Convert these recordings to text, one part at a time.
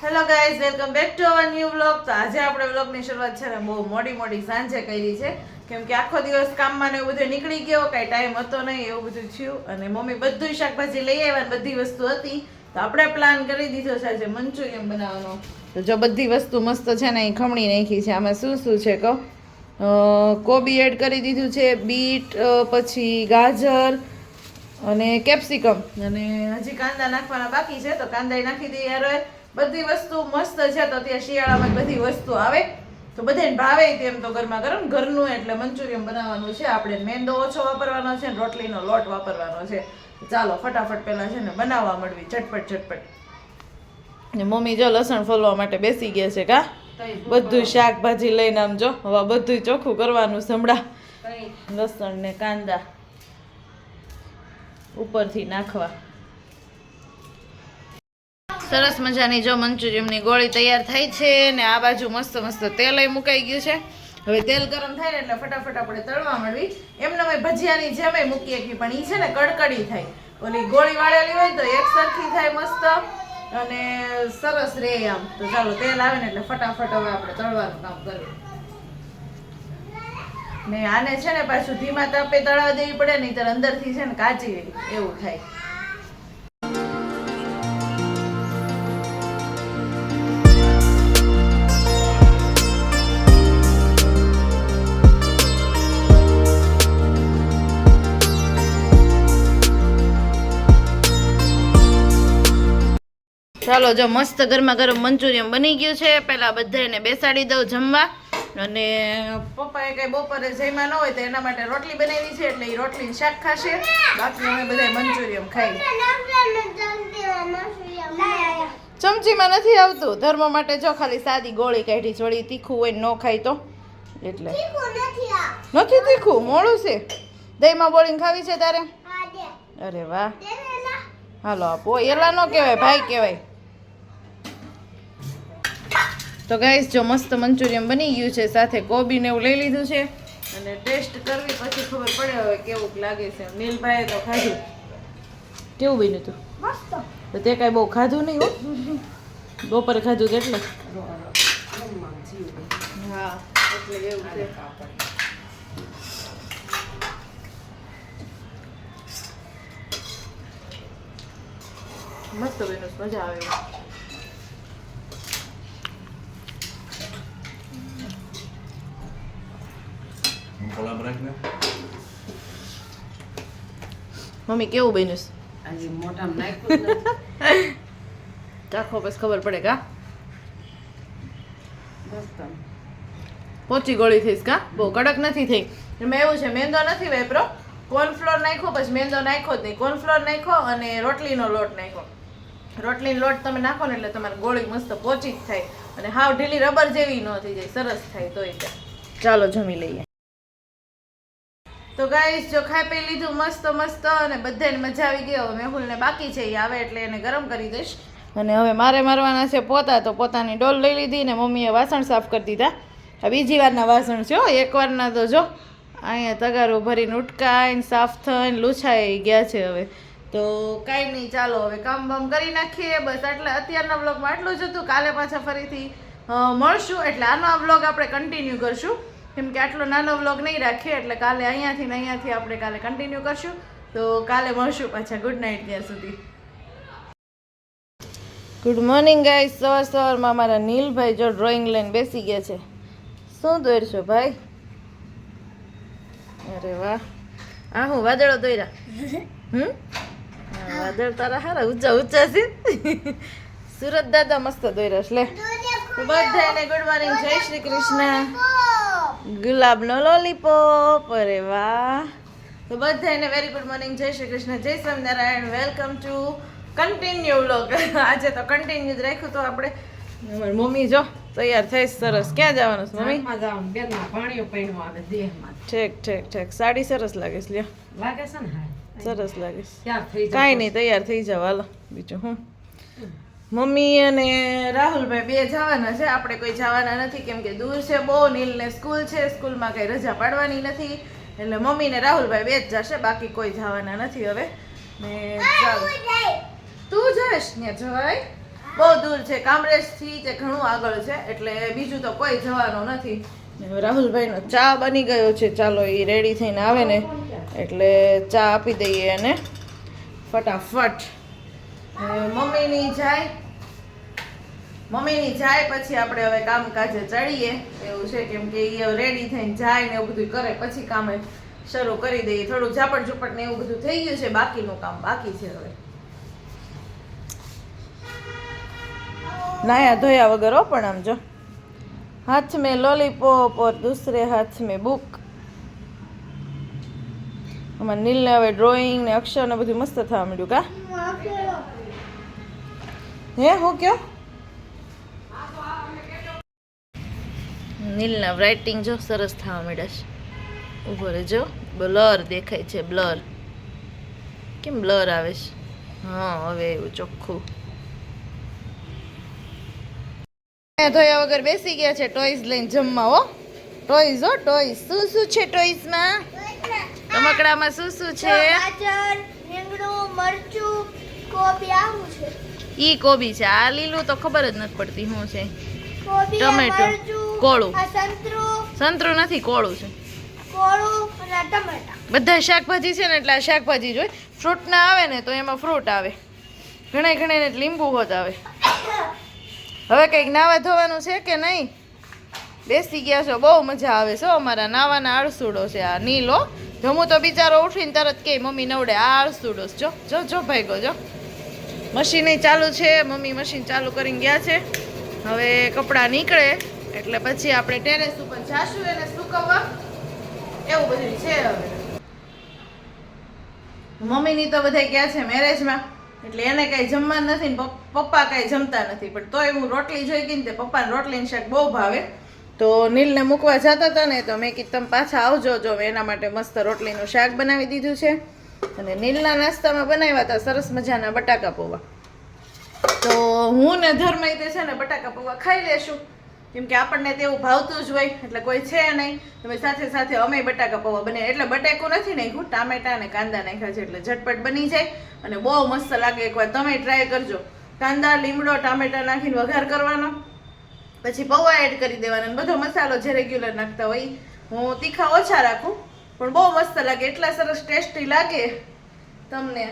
Hello guys, welcome back to our new vlog. તો આજે આપણે વ્લોગની શરૂઆત છે ને બહુ મોડી સાંજે કરી છે, કેમ કે આખો દિવસ કામમાં ને એવું બધું નીકળી ગયો, કાંઈ ટાઈમ હતો નહીં, એવું બધું થયું. અને મમ્મી બધું શાકભાજી લઈ આવ્યા, બધી વસ્તુ હતી, તો આપણે પ્લાન કરી દીધો છે આજે મંચુરિયન બનાવવાનો. તો જો બધી વસ્તુ મસ્ત છે ને અહીં ખમણી નાખી છે. આમાં શું શું છે કહો? કોબી એડ કરી દીધું છે, બીટ, પછી ગાજર અને કેપ્સિકમ, અને હજી કાંદા નાખવાના બાકી છે, તો કાંદા નાખી દઈએ. યાર બધી વસ્તુ મસ્ત છે. તો ત્યાં શિયાળામાં બધી વસ્તુ આવે તો બધાને ભાવે તેમ. તો ગરમા ગરમ ઘરનું એટલે મંચુરિયન બનાવવાનું છે આપણે. મેંદો ઓછો વાપરવાનો છે ને રોટલીનો લોટ વાપરવાનો છે. ચાલો ફટાફટ પહેલા છે ને બનાવવા મળવી ઝટપટ. ને મમ્મી જો લસણ ફોલવા માટે બેસી ગયા છે. કા બધું શાકભાજી લઈને આમ જો હવે બધું ચોખ્ખું કરવાનું સંભળા. લસણ ને કાંદા ઉપરથી નાખવા. સરસ મજાની જો મંચુરિયનની ગોળી તૈયાર થઈ છે ને આ બાજુ મસ્ત તેલ મુકાઈ ગયું છે. હવે તેલ ગરમ થાય ને એટલે ફટાફટ આપણે તળવા મળવી. એમને અમે ભજીયાની જેમ મૂકી શકીએ, પણ એ છે ને કડકડી થાય. ઓલી ગોળી વાળેલી હોય તો એક સરખી થાય મસ્ત અને સરસ રહે આમ. તો ચાલો તેલ આવે ને એટલે ફટાફટ હવે આપણે તળવાનું કામ કરવું. ને આને છે ને પાછું ધીમા તાપે તળવા દેવી પડે, નહીં તો અંદરથી છે ને કાચી એવું થાય. ચાલો જો મસ્ત ગરમા ગરમ મંચુરિયન બની ગયું છે. પહેલાં બધાને બેસાડી દઉં જમવા. અને પપ્પાએ કંઈ બપોરે જમ્યા ન હોય તો એના માટે રોટલી બનાવી છે, એટલે એ રોટલી શાક ખાશે. બાકી અમે બધા મંચુરિયન ખાઈ. ચમચીમાં નથી આવતું. ધર્મ માટે જો ખાલી સાદી ગોળી કાઢી, થોડી તીખું હોય ન ખાય તો એટલે નથી તીખું. મોડું છે. દહીંમાં બોળીને ખાવી છે તારે? અરે વાહ, હાલો આપો. એલા ન કહેવાય, ભાઈ કહેવાય. તો ગાઈસ જો મસ્ત મંચુરિયન બની ગયું છે, સાથે કોબીને એવું લઈ લીધું છે. અને ટેસ્ટ કરવી પછી ખબર પડે હવે કેવું લાગે છે. નીલભાઈએ તો ખાધું. કેવું બન્યું હતું? મસ્ત. તો તે કાંઈ બહુ ખાધું નહીં હો, બપોરે ખાધું એટલે. હા એટલે એવું છે. મસ્ત બન્યું, મજા આવે. મમ્મી કેવું બન્યું? ચાખો બસ ખબર પડે. કા પોચી ગોળી થઈશ? કા બહુ કડક નથી થઈ. એમાં એવું છે મેંદો નથી વાપરો, કોર્નફ્લોર નાખ્યો, પછી મેંદો નાખ્યો જ નહીં. કોર્નફ્લોર નાખ્યો અને રોટલીનો લોટ નાખ્યો. રોટલીનો લોટ તમે નાખો ને એટલે તમારી ગોળી મસ્ત પોચી જ થાય અને હાવ ઢીલી રબર જેવી ન થઈ જાય, સરસ થાય. તો એ ચાલો જમી લઈએ. તો ગાઈસ જો ખાઈ પી લીધું મસ્ત અને બધાને મજા આવી ગઈ. હવે મેહુલને બાકી છે, એ આવે એટલે એને ગરમ કરી દઈશ. અને હવે મારે મારવાના છે પોતા, તો પોતાની ડોલ લઈ લીધી ને મમ્મીએ વાસણ સાફ કરી દીધા. આ બીજી વારના વાસણ છે હો, એક વારના તો જો અહીંયા તગારું ભરીને ઉટકાઈને સાફ થઈને લૂછાઈ ગયા છે. હવે તો કાંઈ નહીં, ચાલો હવે કામ બામ કરી નાખીએ. બસ એટલે અત્યારના વ્લોગમાં આટલું જ હતું. કાલે પાછા ફરીથી મળશું, એટલે આનો આ વ્લોગ આપણે કન્ટિન્યુ કરશું, કેમ કે આટલો નાનો વ્લોગ નહીં રાખીએ. એટલે કાલે અહીંયાથી આપણે કાલે કન્ટિન્યુ કરશું. તો કાલે મળશું પાછા. ગુડ નાઇટ ત્યાં સુધી. Good morning guys. સવારમાં મારા નીલભાઈ જો ડ્રોઈંગ લઈને બેસી ગયા છે. શું દોરશો ભાઈ? અરે વાહ, આ હું વાદળો દોર્યા? વાદળ તારા હારા ઊંચા છે. સુરત દાદા મસ્ત દોર્યા છે. લે બધાને ગુડ મોર્નિંગ, જય શ્રી કૃષ્ણ. ગુલાબનો લોલીપોપ. અરે વાહ. તો બધાને વેરી ગુડ મોર્નિંગ, જય શ્રી કૃષ્ણ, જય Swaminarayan. Welcome to continue vlog. આજે તો કન્ટિન્યુ જ રાખ્યું. તો આપણે મમ્મી જો તૈયાર થઈ સરસ. ક્યાં જવાનું છે મમ્મી? ઠીક. સાડી સરસ લાગે છે. લ્યો લાગે છે ને? સરસ લાગે છે. કાંઈ નહીં, તૈયાર થઈ જાવ. હાલો બીજું હું. મમ્મી અને રાહુલભાઈ બે જવાના છે, આપણે કોઈ જવાના નથી, કેમ કે દૂર છે બહુ. નીલને સ્કૂલ છે, સ્કૂલમાં કઈ રજા પાડવાની નથી, એટલે મમ્મી ને રાહુલભાઈ બે જ જશે, બાકી કોઈ જવાના નથી હવે. ને ચાલો તું જઈશ ને જવાય. બહુ દૂર છે, કામરેજથી તે ઘણું આગળ છે, એટલે બીજું તો કોઈ જવાનું નથી. રાહુલભાઈનો ચા બની ગયો છે, ચાલો એ રેડી થઈને આવે ને એટલે ચા આપી દઈએ એને ફટાફટ. મમ્મીની જાય પછી આપણે હવે કામકાજે ચડીએ એવું છે, કેમ કે એ રેડી થઈને જાય ને એવું બધું કરે પછી કામે શરૂ કરી દઈએ. થોડું ઝાપટ ઝુપટ ને એવું બધું થઈ ગયું છે, બાકીનું કામ બાકી છે. હવે નાયા ધોયા વગર હો, પણ આમ જો હાથ મેં લોલીપોપ और दूसरे हाथ में बुक. અમારે નીલને હવે ડ્રોઈંગ ને અક્ષર ને બધું મસ્ત થવા માંડ્યું. કા હે હું કયો નીલના રાઇટિંગ જો સરસ થવા માંડ્યા છે. ઉભો રહેજો, બ્લર દેખાય છે. બ્લર કેમ બ્લર આવે છે? હા હવે એવું ચોખ્ખું. ધોયા વગર બેસી ગયા છે ટોયઝ લઈને જમવા. હો ટોયઝ, હો ટોયઝ. શું શું છે ટોયઝમાં? રમકડામાં શું શું છે? ગાજર, રીંગણું, મરચું, કોબી આવું છે. ઈ કોબી છે. આ લીલું તો ખબર જ નથી પડતી શું છે. કોબી, ટમેટો, મરચું, કોળું. આ સંતરું નથી, કોળું છે. કોળું અને ટમેટા. બધા શાકભાજી છે ને એટલે આ શાકભાજી જોઈ. ફ્રૂટ ના આવે ને તો એમાં ફ્રૂટ આવે, ઘણા ઘણા લીંબુ હોત આવે. હવે કંઈક નાવા ધોવાનું છે કે નહીં? બેસી ગયા છો, બહુ મજા આવે છે. અમારા નાવાના આળસુડો છે આ નીલો. જમું તો બિચારો ઉઠીને તરત કે મમ્મી નવડે. આ આળસુડો જો જો જો ભાઈ જો મશીન ચાલુ છે. મમ્મી મશીન ચાલુ કરીને ગયા છે. હવે કપડાં નીકળે એટલે પછી આપણે ટેરેસ ઉપર જાશું એને સુકવવા. એવું બધું છે. હવે મમ્મીની તો બધા ગયા છે મેરેજમાં, એટલે એને કઈ જમવાનું નથી ને પપ્પા કઈ જમતા નથી. પણ તોય હું રોટલી જોઈ ગઈ ને તે પપ્પાને રોટલીનું શાક બહુ ભાવે. તો નીલને મૂકવા જતા હતા ને તો મેં કીધું તમે પાછા આવજો. જો એના માટે મસ્ત રોટલીનું શાક બનાવી દીધું છે. અને નીલના નાસ્તામાં બનાવ્યા હતા સરસ મજાના બટાકા પૌવા. તો હું ને ધર્મય તે છે ને બટાકા પૌવા ખાઈ લેશું, કેમ કે આપણને તેવું ભાવતું જ હોય, એટલે કોઈ છે નહીં. તમે સાથે સાથે અમે બટાકા પૌવા બને એટલે બટેકું નથી નાખ્યું, ટામેટા અને કાંદા નાખ્યા છે એટલે ઝટપટ બની જાય અને બહુ મસ્ત લાગે. એકવાર તમે ટ્રાય કરજો. કાંદા, લીમડો, ટામેટા નાખીને વઘાર કરવાનો, પછી પૌવા એડ કરી દેવાનો અને બધો મસાલો જે રેગ્યુલર નાખતા હોય. હું તીખા ઓછા રાખું પણ બહુ મસ્ત લાગે, એટલા સરસ ટેસ્ટી લાગે તમને.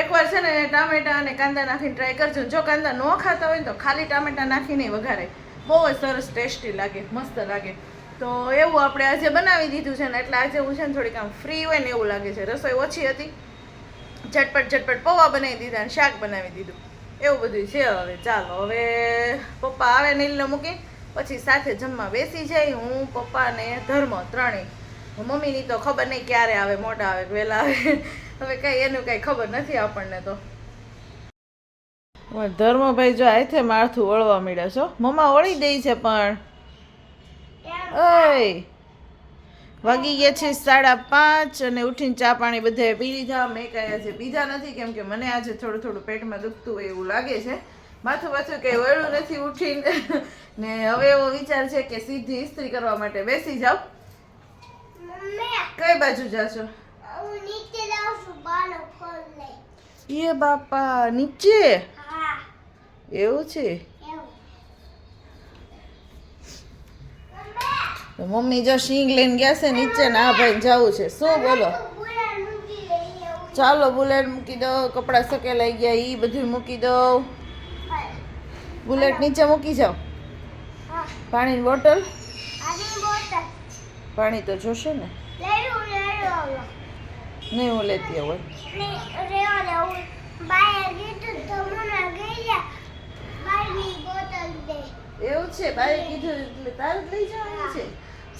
એકવાર છે ને ટામેટા અને કાંદા નાખીને ટ્રાય કરજો. જો કાંદા ન ખાતા હોય ને તો ખાલી ટામેટા નાખીને વઘારે, બહુ જ સરસ ટેસ્ટી લાગે, મસ્ત લાગે. તો એવું આપણે આજે બનાવી દીધું છે ને એટલે આજે હું છે ને થોડીક આમ ફ્રી હોય ને એવું લાગે છે. રસોઈ ઓછી હતી, ઝટપટ પૌવા બનાવી દીધા અને શાક બનાવી દીધું. એવું બધું છે. હવે ચાલો, હવે પપ્પા આવે નીલને મૂકી પછી સાથે જમવા બેસી જાય. હું, પપ્પા ને ધર્મ ત્રણેય. મમ્મીની તો ખબર નહીં ક્યારે આવે, મોડા આવે વહેલા આવે, હવે કઈ એનું કઈ ખબર નથી આપણને. તો ધર્મભાઈ જો આથે માથું વળવા મળ્યા છો. મમ્મા વળી દઈ છે પણ ઓય વાગી ગયા છે 5:30 અને ઉઠીને ચા પાણી બધાએ પી લીધા. મેં કઈ આજે પીધા નથી, કેમ કે મને આજે થોડું પેટમાં દુખતું હોય એવું લાગે છે. માથું કઈ વળ્યું નથી ઉઠીને ને હવે એવો વિચાર છે કે સીધી ઇસ્ત્રી કરવા માટે બેસી જાવ. કઈ બાજુ જાશો? એ બાપા, નીચે એવું છે? મમ્મી જો સિંગ લઈને ગયા છે નીચે ને આ ભાઈ જવું છે. શું બોલો? ચાલો બુલેટ મૂકી દો, કપડા સકેલાઈ ગયા ઈ બધું મૂકી દો. બુલેટ નીચે મૂકી જાઓ. પાણીની બોટલ? પાણી તો જોશે ને. નહીં હું લેતી આવું. એવું છે? બાય કીધું એટલે તારે લઈ જવાનું છે.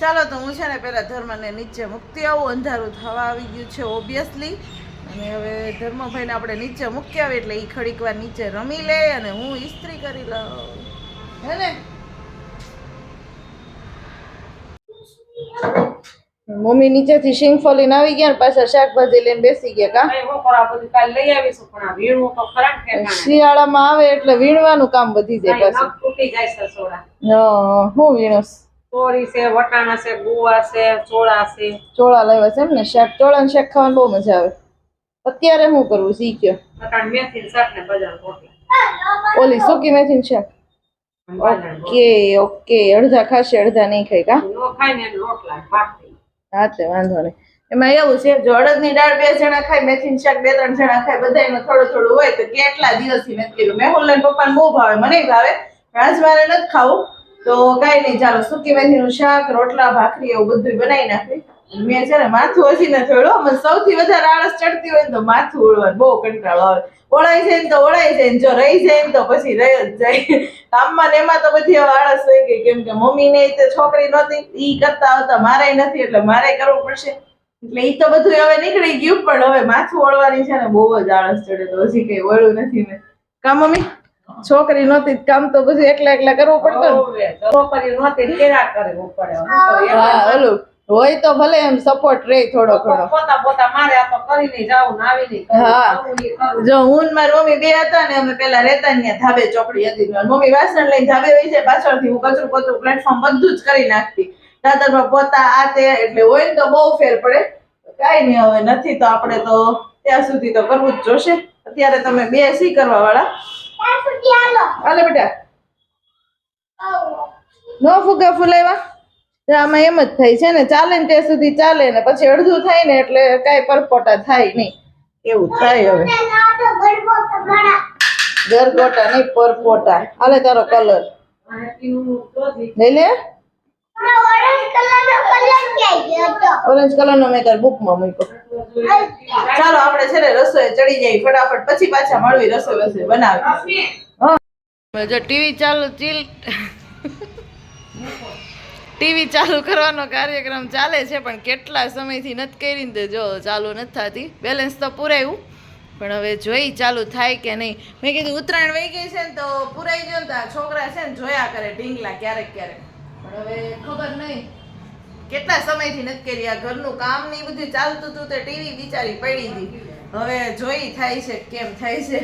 ચાલો તો હું છે ને પેલા ધર્મને નીચે મૂકતી આવું. અંધારું થવા આવી ગયું છે ઓબ્વિયસલી. અને હવે ધર્મભાઈને આપણે નીચે મૂકી આવે એટલે એ ઘડીક વાર નીચે રમી લે અને હું ઇસ્ત્રી કરી લઉં, હે ને? મમ્મી નીચેથી શીંગફલીને આવી ગયા ને પાછા શાકભાજી લઈને બેસી ગયા. કા શિયાળામાં આવે એટલે વીણવાનું કામ વધી જાય પાછું. હું વીણસ? ચોરી છે, વટાણા છે, ગુવાર છે, ચોળા છે. ચોળા લાવ્યા છે એમ ને? શાક, ચોળાનું શાક ખાવાની બહુ મજા આવે. અત્યારે શું કરવું શીખ્યો? મેથી શાક ને બજાર રોટલા. ઓલી સૂકી મેથીનું શાક. ઓકે ઓકે, અડધા ખાશે અડધા નહીં ખાય કા? નો ખાય ને એને રોટલા ભાખરી. હા તે વાંધો નહીં. એમાં એવું છે, જો અડદની દાળ 2 જણા ખાય, મેથીનું શાક 2-3 જણા ખાય, બધાયમાં થોડું થોડું હોય તો કેટલા દિવસથી મેં કીધું. મેહુલ ને પપ્પાને બહુ ભાવે, મને ભાવે, આજ મારે નથી ખાવું. તો કાંઈ નહીં, ચાલો સૂકી મેથીનું શાક, રોટલા, ભાખરી એવું બધું બનાવી નાખી. મેં છે ને માથું હજી નથી ઓળ્યો. મને સૌથી વધારે આળસ ચડતી હોય ને તો માથું ઓળવાનું બહુ કંટાળો આવે. ઓળાઈ જાય ને તો ઓળાઈ જાય ને જો રહી જાય ને તો પછી રહી જ જાય. કામમાં ને એમાં તો બધી હવે આળસ થઈ ગઈ, કેમ કે મમ્મી ને તે છોકરી નહોતી, ઈ કરતા આવતા મારે નથી, એટલે મારે કરવું પડશે. એટલે ઈ તો બધું હવે નીકળી ગયું, પણ હવે માથું ઓળવાની છે ને બહુ જ આળસ ચડે. તો હજી કઈ ઓળ્યું નથી મેં. કા મમ્મી? છોકરી નહોતી કામ તો બધું એકલા એકલા કરવું પડતું ને. છોકરી નહોતી કેરા કરવું પડે. હા ઓલું હોય તો ભલે એમ સપોર્ટ રહે થોડો ઘણો. પોતા પોતા મારે આ તો કરીને જાવું ને આવી નહીં. હા. જો હું ને મારી મમ્મી બે હતા ને, અમે પેલા રહેતા ને ત્યાં ધાબે ચોકડી હતી. મારી મમ્મી વાસણ લઈને ધાબે વહી જાય, પાછળથી હું કચરું કચરું પ્લેટફોર્મ બધું જ કરી નાખતી. દાદરમાં પોતા આ તે, એટલે હોય ને તો બહુ ફેર પડે. કાંઈ નહીં, હવે નથી તો આપણે તો ત્યાં સુધી તો કરવું જ જોશે. અત્યારે તમે બે સી કરવા વાળા. હાલે બેટા, નો ફુગા ફુલાવ્યા. આમાં એમ જ થાય છે ને, ચાલે ને ત્યાં સુધી ચાલે ને પછી અડધું થાય ને એટલે કાંઈ પરપોટા થાય નહીં, એવું થાય. હવે ગરગોટા નહીં, પરપોટા. હાલે તારો કલર લઈ લે. ઓરેન્જ કલર નો મેં તારી બુકમાં મૂક્યો. ચાલો આપણે છે ને રસોઈ ચડી જાય ફટાફટ, પછી પાછા મળવી રસોઈ બનાવી. જો ટીવી ચાલુ ટીવી ચાલુ કરવાનો કાર્યક્રમ ચાલે છે, પણ કેટલા સમયથી નથી કરી ને જો ચાલુ નથી થતી. બેલેન્સ તો પુરાયું, પણ હવે જોઈ ચાલુ થાય કે નહીં. મેં કીધું ઉત્તરાયણ વહી ગઈ છે ને તો પુરાઈ ગયો ને, તો આ છોકરા છે ને જોયા કરે ઢીંગલા ક્યારેક ક્યારેક. પણ હવે ખબર નહીં કેટલા સમયથી નથી કરી. આ ઘરનું કામ ને બધું ચાલતું હતું તો ટીવી બિચારી પડી હતી. હવે જોઈ થાય છે કેમ થાય છે.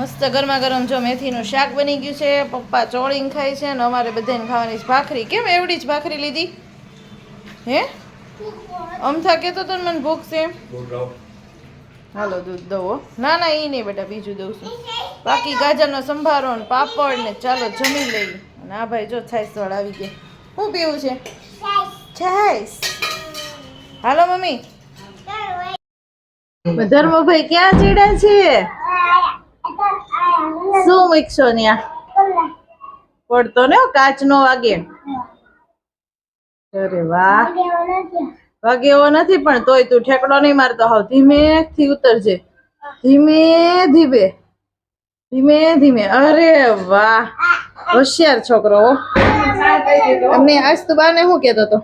મસ્ત ગરમા ગરમ જો મેથીનું શાક બની ગયું છે. પપ્પા ચોળીને ખાય છે અને અમારે બધાને ખાવાની છે ભાખરી. કેમ એવડી જ ભાખરી લીધી હે? અમથા કહેતો તો ને મને ભૂખ છે. હાલો દૂધ દઉં. ના ના એ નહીં બેટા, બીજું દઉં છું. બાકી ગાજરનો સંભારો ને પાપડ ને ચાલો જમી લઈ. અને આ ભાઈ જો છાશ વાળ આવી ગયા. શું પીવું છે? છાશ. હાલો મમ્મી. ધર્મભાઈ ક્યાં ચડ્યા છે? શું મૂકશો ત્યાં? પડતો ને કાચ નો વાગે. અરે વાહ, વાગે એવો નથી, પણ તોય તું ઠેકડો નહીં મારતો. હાવ ધીમે થી ઉતરજે, ધીમે ધીમે ધીમે ધીમે. અરે વાહ, હોશિયાર છોકરો. અમને આજ તું બાને શું કેતો હતો?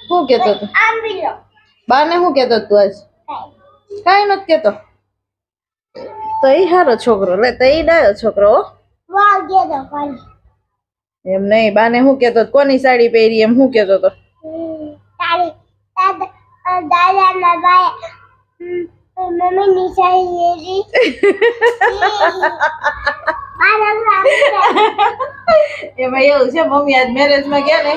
શું કેતો હતો બાને? શું કેતો તું આજ? કઈ નથી કેતો. તો એ હારો છોકરો લે, તો એ ડાયો છોકરો. એમ નહીં, બાને શું કેતો? કોની સાડી પહેરી એમ શું કેતો તો? એમાં એવું છે, મમ્મી આજ મેરેજ માં ગયા ને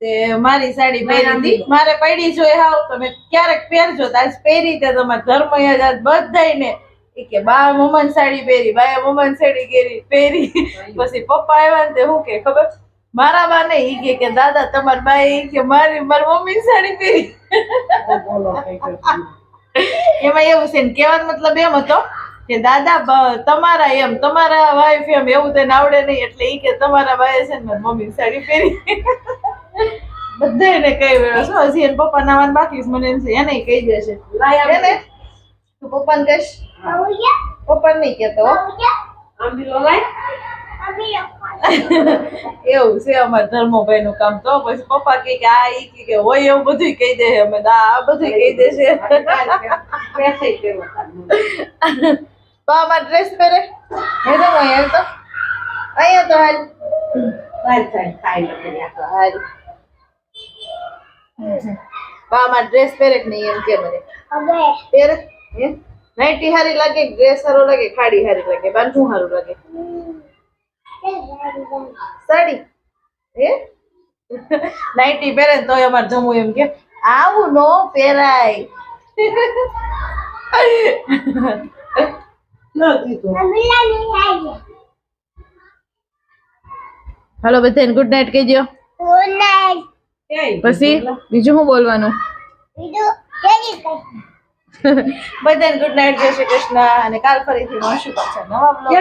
તે મારી સાડી પહેરી હતી. મારે પડી જોઈ હાવ તમે ક્યારેક પહેરજો. આજ પહેરી તે તમારા ધર્મ યાદ આજ બધાને કે બા મમ્માની સાડી પહેરી, બાએ મમ્માની સાડી પહેરી. પછી પપ્પા આવ્યા ને તે શું કે ખબર? મારા બા નહીં, ઈ કે દાદા તમારા બા કે મારી મમ્મીની સાડી પહેરી. એમાં એવું છે ને, કહેવાનો મતલબ એમ હતો કે દાદા તમારા એમ તમારા વાઈફ એમ એવું તેને આવડે નહીં, એટલે ઈ કે તમારા બાએ છે ને મારી મમ્મીની સાડી પહેરી. બધાને કહી વેળો છો. હજી એને પપ્પા નાવાનું બાકી મને એમ છે એને કહી દેશે. એને તું પપ્પાને કહીશ? પપ્પાને નહીં કહેતો. એવું છે અમારા ધર્મભાઈ નું કામ. તો પછી પપ્પા કહે કે આ ઈ કે હોય એવું બધું કહી દે છે. અમે આ બધું કહી દે છે. પેસેય કર્યો બા અમાર ડ્રેસ પહેરે હે તો અહીંયા તો હાલ ખાઈ લો હાલ બા અમાર ડ્રેસ પહેરે કે નહીં એમ કે મને પહેરે હે નાઈટી હારી લાગે ડ્રેસ સારો લાગે ખાડી હારી લાગે બાંધું સારું લાગે સાડી હે નાઈટી પહેરે ને તોય અમાર જમવું એમ કે આવું નો પહેરાય. હાલો બધાને ગુડ નાઇટ કહેજો. પછી બીજું શું બોલવાનું? બધાને ગુડ નાઇટ, જય શ્રી કૃષ્ણ. અને કાલ ફરીથી મળશું પાછા નવા બ્લોગ.